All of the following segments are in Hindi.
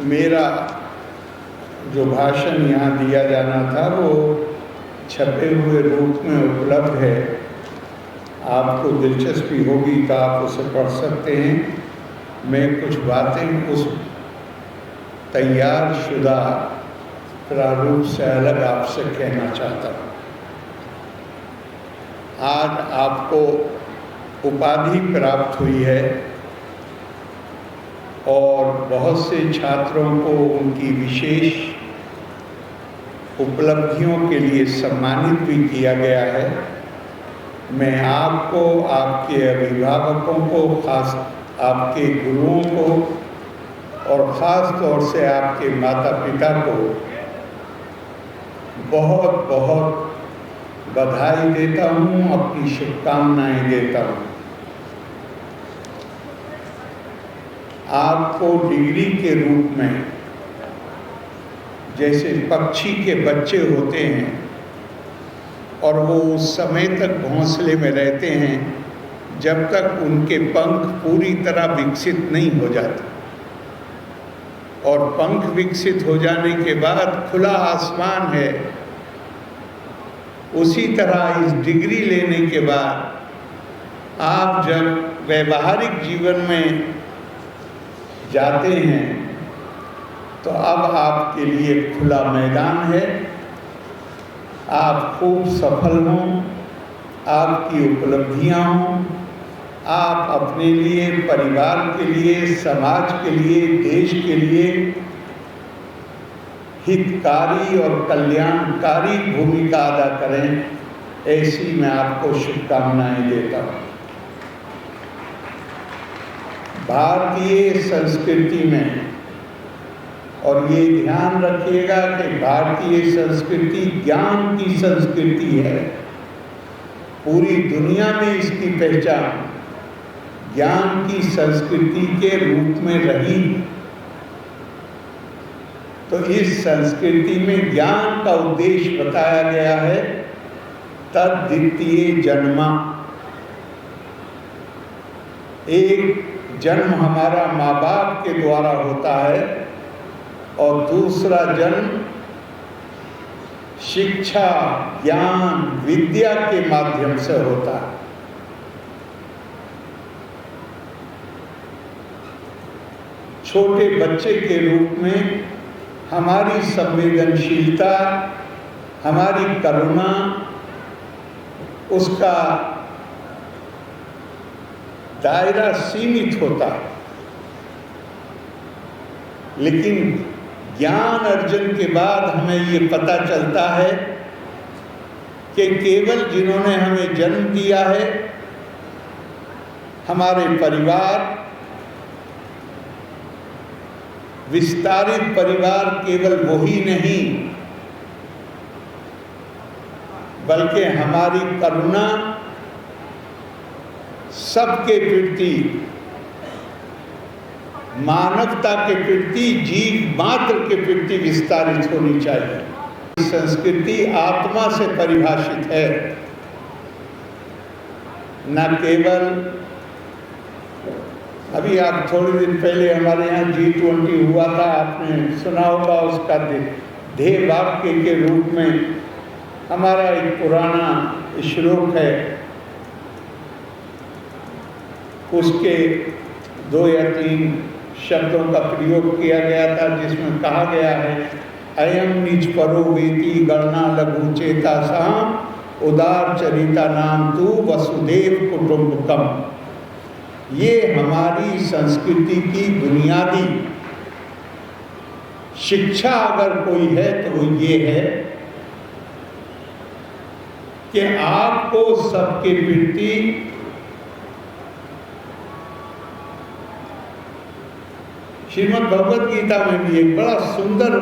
मेरा जो भाषण यहाँ दिया जाना था वो छपे हुए रूप में उपलब्ध है। आपको दिलचस्पी होगी तो आप उसे पढ़ सकते हैं। मैं कुछ बातें उस तैयार शुदा प्रारूप से अलग आपसे कहना चाहता हूँ। आज आपको उपाधि प्राप्त हुई है और बहुत से छात्रों को उनकी विशेष उपलब्धियों के लिए सम्मानित भी किया गया है। मैं आपको, आपके अभिभावकों को, खास आपके गुरुओं को और ख़ास तौर से आपके माता पिता को बहुत बहुत बधाई देता हूँ, अपनी शुभकामनाएं देता हूँ। आपको डिग्री के रूप में जैसे पक्षी के बच्चे होते हैं और वो उस समय तक घोंसले में रहते हैं जब तक उनके पंख पूरी तरह विकसित नहीं हो जाते, और पंख विकसित हो जाने के बाद खुला आसमान है। उसी तरह इस डिग्री लेने के बाद आप जब वैवाहिक जीवन में जाते हैं तो अब आपके लिए खुला मैदान है। आप खूब सफल हों, आपकी उपलब्धियां हों, आप अपने लिए, परिवार के लिए, समाज के लिए, देश के लिए हितकारी और कल्याणकारी भूमिका अदा करें, ऐसी मैं आपको शुभकामनाएं देता हूँ। भारतीय संस्कृति में, और ये ध्यान रखिएगा कि भारतीय संस्कृति ज्ञान की संस्कृति है। पूरी दुनिया में इसकी पहचान ज्ञान की संस्कृति के रूप में रही। तो इस संस्कृति में ज्ञान का उद्देश्य बताया गया है, तद्वितीय जन्मा। एक जन्म हमारा माँ बाप के द्वारा होता है और दूसरा जन्म शिक्षा, ज्ञान, विद्या के माध्यम से होता है। छोटे बच्चे के रूप में हमारी संवेदनशीलता, हमारी करुणा, उसका दायरा सीमित होता है। लेकिन ज्ञान अर्जन के बाद हमें ये पता चलता है कि केवल जिन्होंने हमें जन्म दिया है, हमारे परिवार, विस्तारित परिवार, केवल वही नहीं बल्कि हमारी करुणा सबके प्रति, मानवता के प्रति, जीव मात्र के प्रति विस्तारित होनी चाहिए। संस्कृति आत्मा से परिभाषित है, न केवल। अभी आप थोड़े दिन पहले हमारे यहाँ G20 हुआ था, आपने सुना होगा। उसका ध्येय वाक्य के रूप में हमारा एक पुराना श्लोक है, उसके 2 या 3 शब्दों का प्रयोग किया गया था, जिसमें कहा गया है, अयम निज परो वेति गणना लघु चेता साम उदार चरिता नाम तू वसुदेव कुटुंबकम। ये हमारी संस्कृति की बुनियादी शिक्षा अगर कोई है तो वो ये है कि आपको सबके प्रति श्रीमद् भगवद गीता में भी एक बड़ा सुंदर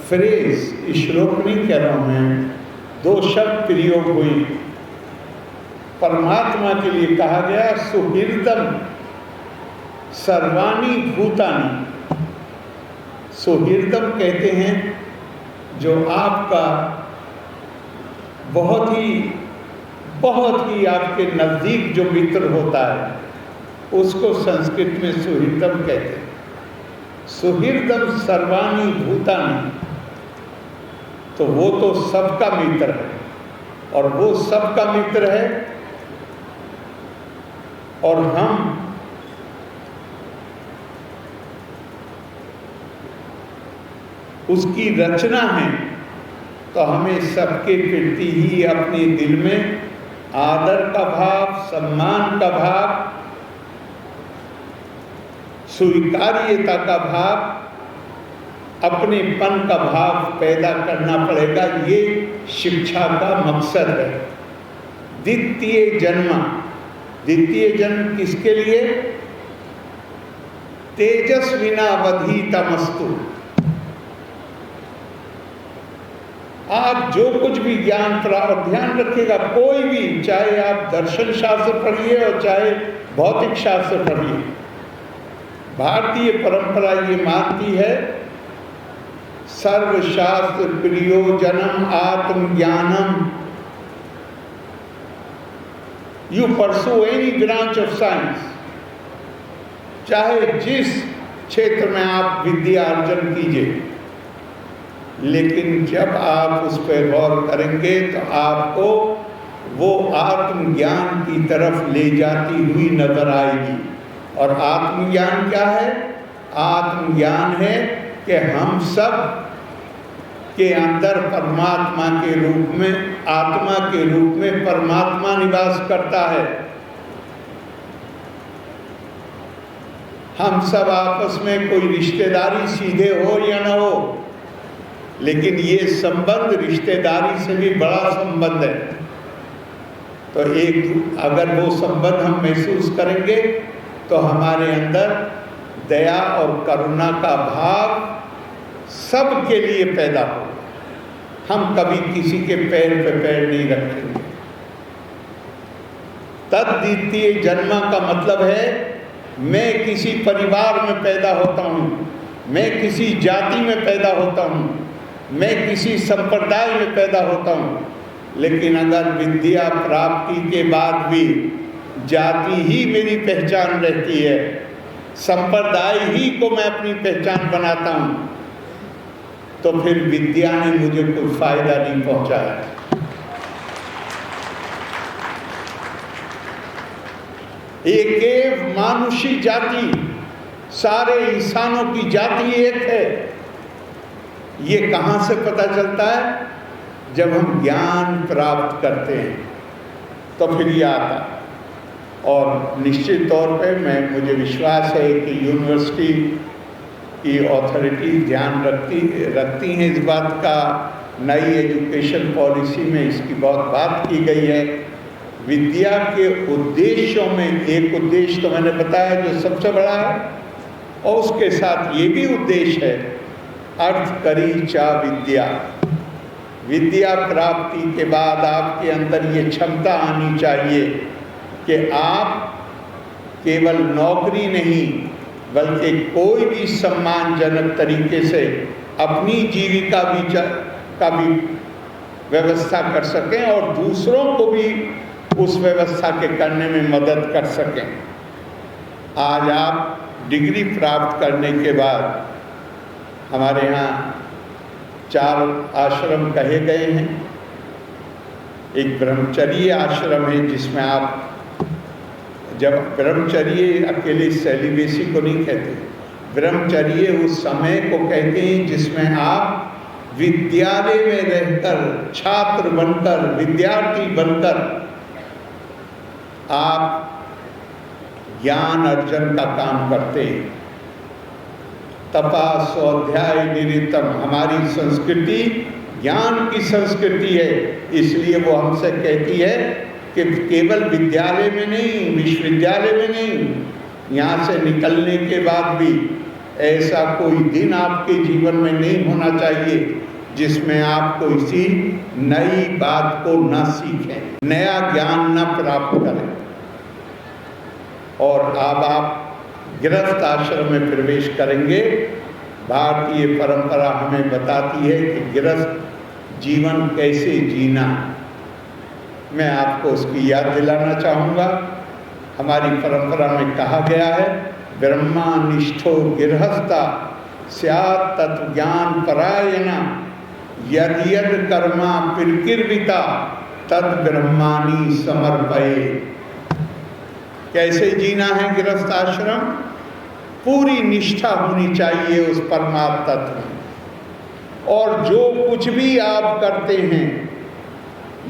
फ्रेज, श्लोक नहीं कह रहा हूं मैं, 2 शब्द प्रयोग हुई। परमात्मा के लिए कहा गया, सुहृदम सर्वाणी भूतानि। सुहृदम कहते हैं जो आपका बहुत ही आपके नज़दीक जो मित्र होता है, उसको संस्कृत में सुहृदम कहते हैं। सुहृदम सर्वाणि भूतानि, तो वो तो सबका मित्र है, और वो सबका मित्र है, और हम उसकी रचना है, तो हमें सबके प्रति ही अपने दिल में आदर का भाव, सम्मान का भाव, स्वीकार्यता का भाव, अपनेपन का भाव पैदा करना पड़ेगा। ये शिक्षा का मकसद है। द्वितीय जन्म किसके लिए? तेजस्विनावधीतमस्तु। आप जो कुछ भी ज्ञान प्राप्त, ध्यान रखिएगा, कोई भी, चाहे आप दर्शन शास्त्र पढ़िए और चाहे भौतिक शास्त्र पढ़िए, भारतीय परंपरा ये मानती है सर्वशास्त्र प्रयोजनम आत्मज्ञानम। You pursue any branch of science, चाहे जिस क्षेत्र में आप विद्या अर्जन कीजिए, लेकिन जब आप उस पर गौर करेंगे तो आपको वो आत्मज्ञान की तरफ ले जाती हुई नजर आएगी। और आत्मज्ञान क्या है? आत्मज्ञान है कि हम सब के अंदर परमात्मा के रूप में, आत्मा के रूप में परमात्मा निवास करता है। हम सब आपस में कोई रिश्तेदारी सीधे हो या न हो, लेकिन ये संबंध रिश्तेदारी से भी बड़ा संबंध है। तो अगर वो संबंध हम महसूस करेंगे तो हमारे अंदर दया और करुणा का भाव सबके लिए पैदा हो। हम कभी किसी के पैर पे पैर नहीं रखेंगे। तद्वितीय जन्म का मतलब है मैं किसी परिवार में पैदा होता हूँ, मैं किसी जाति में पैदा होता हूँ, मैं किसी संप्रदाय में पैदा होता हूँ, लेकिन अगर विद्या प्राप्ति के बाद भी जाति ही मेरी पहचान रहती है, संप्रदाय ही को मैं अपनी पहचान बनाता हूँ, तो फिर विद्या ने मुझे कोई फायदा नहीं पहुँचाया। एक मानुषी जाति, सारे इंसानों की जाति एक है। ये कहाँ से पता चलता है? जब हम ज्ञान प्राप्त करते हैं तो फिर ये आता है। और निश्चित तौर पे मुझे विश्वास है कि यूनिवर्सिटी की अथॉरिटी ध्यान रखती हैं इस बात का। नई एजुकेशन पॉलिसी में इसकी बहुत बात की गई है। विद्या के उद्देश्यों में एक उद्देश्य तो मैंने बताया जो सबसे बड़ा है, और उसके साथ ये भी उद्देश्य है, अर्थ करी चा विद्या। विद्या प्राप्ति के बाद आपके अंदर ये क्षमता आनी चाहिए कि आप केवल नौकरी नहीं बल्कि कोई भी सम्मानजनक तरीके से अपनी जीविका का भी व्यवस्था कर सकें और दूसरों को भी उस व्यवस्था के करने में मदद कर सकें। आज आप डिग्री प्राप्त करने के बाद, हमारे यहाँ 4 आश्रम कहे गए हैं। एक ब्रह्मचर्य आश्रम है जिसमें आप, जब ब्रह्मचर्य अकेले सेलिबेसी को नहीं कहते, ब्रह्मचर्य उस समय को कहते हैं जिसमें आप विद्यालय में रहकर, छात्र बनकर, विद्यार्थी बनकर आप ज्ञान अर्जन का काम करते हैं। तपा स्वाध्याय निरतम, हमारी संस्कृति ज्ञान की संस्कृति है, इसलिए वो हमसे कहती है कि केवल विद्यालय में नहीं, विश्वविद्यालय में नहीं, यहाँ से निकलने के बाद भी ऐसा कोई दिन आपके जीवन में नहीं होना चाहिए जिसमें आप कोई नई बात को न सीखें, नया ज्ञान न प्राप्त करें। और अब आप गृहस्थ आश्रम में प्रवेश करेंगे। भारतीय परंपरा हमें बताती है कि गृहस्थ जीवन कैसे जीना। मैं आपको उसकी याद दिलाना चाहूँगा। हमारी परंपरा में कहा गया है, ब्रह्मानिष्ठो गृहस्था स्यात् तत्ज्ञान परायणा यद यद कर्मा प्रकीर्विता तद ब्रह्माणि समर्पये। कैसे जीना है गृहस्थ आश्रम? पूरी निष्ठा होनी चाहिए उस परमात्म तत्व में, और जो कुछ भी आप करते हैं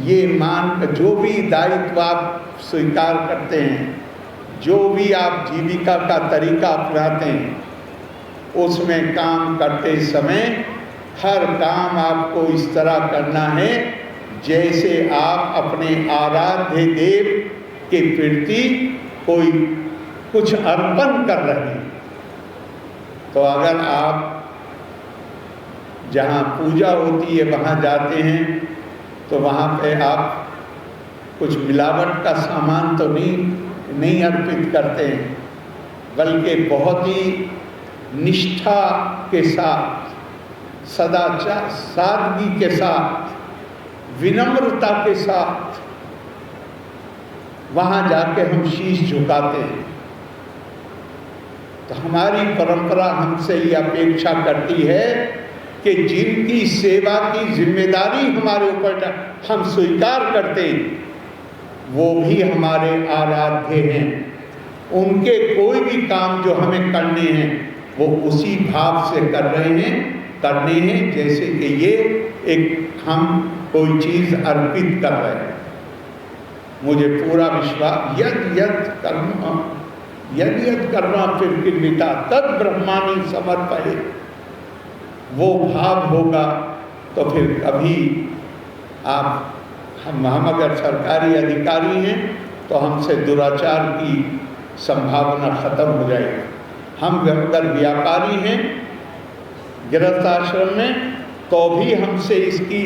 ये मान, जो भी दायित्व आप स्वीकार करते हैं, जो भी आप जीविका का तरीका अपनाते हैं, उसमें काम करते समय हर काम आपको इस तरह करना है जैसे आप अपने आराध्य देव के प्रति कोई कुछ अर्पण कर रहे हैं। तो अगर आप जहाँ पूजा होती है वहाँ जाते हैं तो वहाँ पे आप कुछ मिलावट का सामान तो नहीं अर्पित करते हैं, बल्कि बहुत ही निष्ठा के साथ, सदाचार, सादगी के साथ, विनम्रता के साथ वहाँ जाके हम शीश झुकाते हैं। तो हमारी परंपरा हमसे ये अपेक्षा करती है कि जिनकी सेवा की जिम्मेदारी हमारे ऊपर हम स्वीकार करते हैं वो भी हमारे आराध्य हैं। उनके कोई भी काम जो हमें करने हैं वो उसी भाव से करने हैं जैसे कि ये एक हम कोई चीज़ अर्पित कर रहे हैं। मुझे पूरा विश्वास यद यद कर्मा प्रकीर्विता तद ब्रह्माणि समर्पये, वो भाव होगा तो फिर कभी हम अगर सरकारी अधिकारी हैं तो हमसे दुराचार की संभावना खत्म हो जाएगी। हम अगर व्यापारी हैं गृहस्थ आश्रम में तो भी हमसे इसकी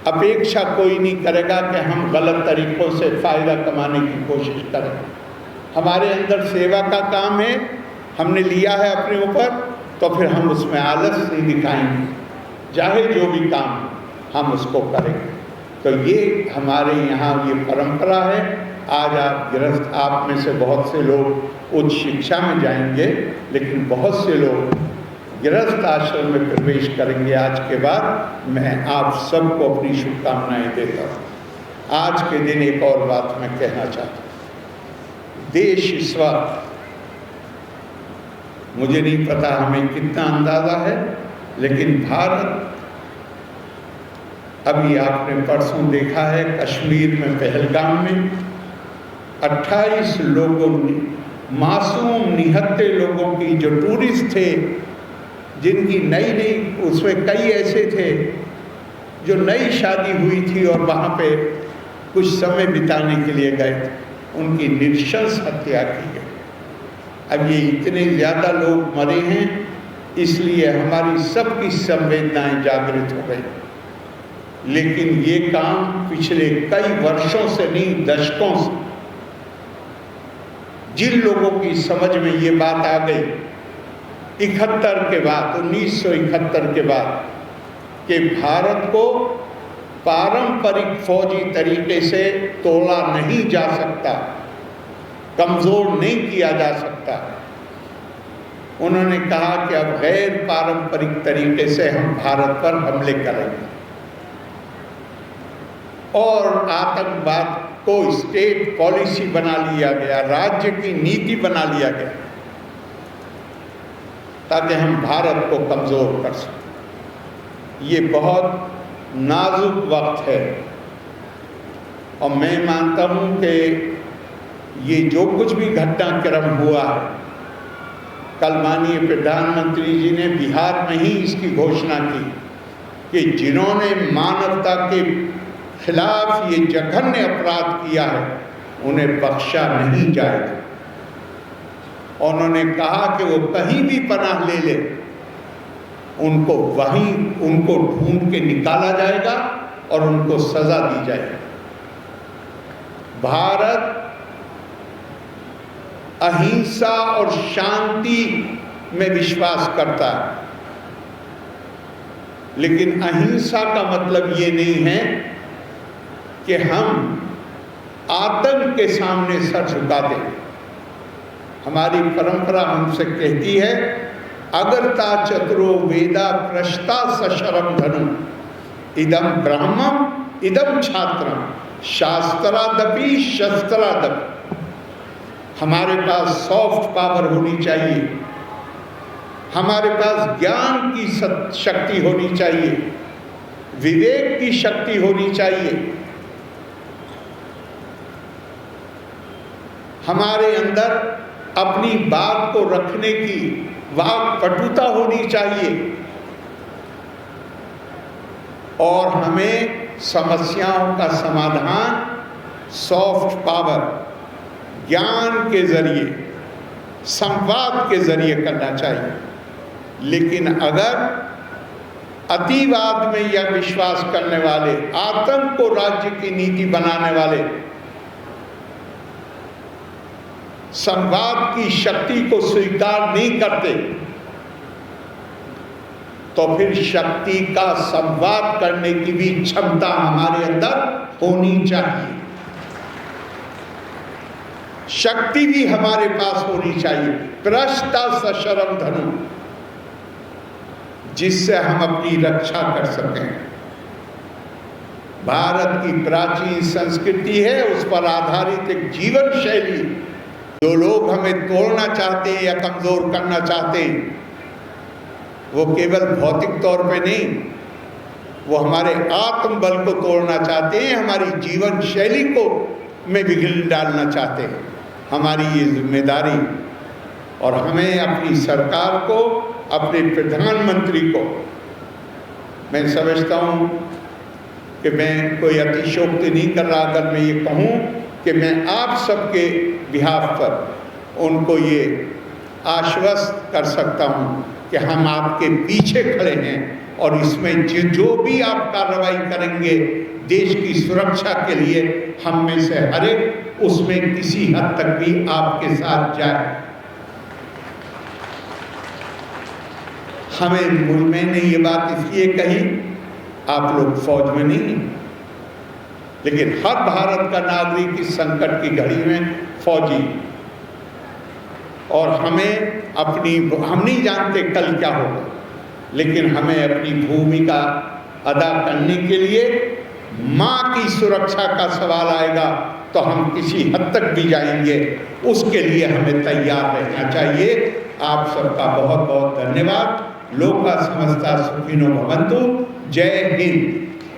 अपेक्षा कोई नहीं करेगा कि हम गलत तरीकों से फ़ायदा कमाने की कोशिश करें। हमारे अंदर सेवा का काम है, हमने लिया है अपने ऊपर, तो फिर हम उसमें आलस नहीं दिखाएंगे, चाहे जो भी काम हम उसको करेंगे। तो ये हमारे यहाँ ये परंपरा है। आज आप गृहस्थ, आप में से बहुत से लोग उच्च शिक्षा में जाएंगे, लेकिन बहुत से लोग गृहस्थ आश्रम में प्रवेश करेंगे आज के बाद। मैं आप सबको अपनी शुभकामनाएं देता हूँ। आज के दिन एक और बात मैं कहना चाहता हूँ। देश इस वक्त, मुझे नहीं पता हमें कितना अंदाज़ा है, लेकिन भारत, अभी आपने परसों देखा है कश्मीर में पहलगाम में 28 लोगों ने, मासूम निहत्थे लोगों की, जो टूरिस्ट थे, जिनकी नई उसमें कई ऐसे थे जो नई शादी हुई थी और वहाँ पे कुछ समय बिताने के लिए गए थे, उनकी नृशंस हत्या की गई। अब ये इतने ज़्यादा लोग मरे हैं, इसलिए हमारी सबकी संवेदनाएं जागृत हो गई। लेकिन ये काम पिछले कई वर्षों से नहीं, दशकों से, जिन लोगों की समझ में ये बात आ गई 71 के बाद, 1971 के बाद, कि भारत को पारंपरिक फौजी तरीके से तोड़ा नहीं जा सकता, कमज़ोर नहीं किया जा सकता, उन्होंने कहा कि अब गैर पारंपरिक तरीके से हम भारत पर हमले करेंगे और आतंकवाद को स्टेट पॉलिसी बना लिया गया, राज्य की नीति बना लिया गया, ताकि हम भारत को कमज़ोर कर सकें। ये बहुत नाजुक वक्त है और मैं मानता हूँ कि ये जो कुछ भी घटनाक्रम हुआ है, कल माननीय प्रधानमंत्री जी ने बिहार में ही इसकी घोषणा की कि जिन्होंने मानवता के खिलाफ ये जघन्य अपराध किया है उन्हें बख्शा नहीं जाएगा। उन्होंने कहा कि वो कहीं भी पनाह ले ले, उनको ढूंढ के निकाला जाएगा और उनको सजा दी जाएगी। भारत अहिंसा और शांति में विश्वास करता है, लेकिन अहिंसा का मतलब ये नहीं है कि हम आतंक के सामने सर झुका दें। हमारी परंपरा हमसे कहती है अगरता चतुरो वेदा प्रश्ता सशरम धनु इदम ब्राह्मम इदम छात्रम शास्त्रादपि शस्त्रादपि। हमारे पास सॉफ्ट पावर होनी चाहिए, हमारे पास ज्ञान की शक्ति होनी चाहिए, विवेक की शक्ति होनी चाहिए, हमारे अंदर अपनी बात को रखने की वाक पटुता होनी चाहिए और हमें समस्याओं का समाधान सॉफ्ट पावर, ज्ञान के जरिए, संवाद के जरिए करना चाहिए। लेकिन अगर अतिवाद में यह विश्वास करने वाले, आतंक को राज्य की नीति बनाने वाले, संवाद की शक्ति को स्वीकार नहीं करते, तो फिर शक्ति का संवाद करने की भी क्षमता हमारे अंदर होनी चाहिए। शक्ति भी हमारे पास होनी चाहिए, प्रश्ता सशरम धनु, जिससे हम अपनी रक्षा कर सकें। भारत की प्राचीन संस्कृति है, उस पर आधारित एक जीवन शैली। जो लोग हमें तोड़ना चाहते हैं या कमजोर करना चाहते हैं, वो केवल भौतिक तौर पे नहीं, वो हमारे आत्मबल को तोड़ना चाहते हैं, हमारी जीवन शैली को में विघ्न डालना चाहते हैं। हमारी ये जिम्मेदारी, और हमें अपनी सरकार को, अपने प्रधानमंत्री को, मैं समझता हूँ कि मैं कोई अतिशयोक्ति नहीं कर रहा अगर मैं ये कहूँ कि मैं आप सबके बिहाफ पर उनको ये आश्वस्त कर सकता हूँ कि हम आपके पीछे खड़े हैं और इसमें जो भी आप कार्रवाई करेंगे देश की सुरक्षा के लिए, हम में से हर एक उसमें किसी हद तक भी आपके साथ जाए। मैंने ये बात इसलिए कही, आप लोग फौज में नहीं, लेकिन हर भारत का नागरिक इस संकट की घड़ी में फौजी, और हमें हम नहीं जानते कल क्या होगा, लेकिन हमें अपनी भूमिका अदा करने के लिए माँ की सुरक्षा का सवाल आएगा तो हम किसी हद तक भी जाएंगे, उसके लिए हमें तैयार रहना चाहिए। आप सबका बहुत बहुत धन्यवाद। लोका समस्ता सुखिनो भवन्तु। जय हिंद।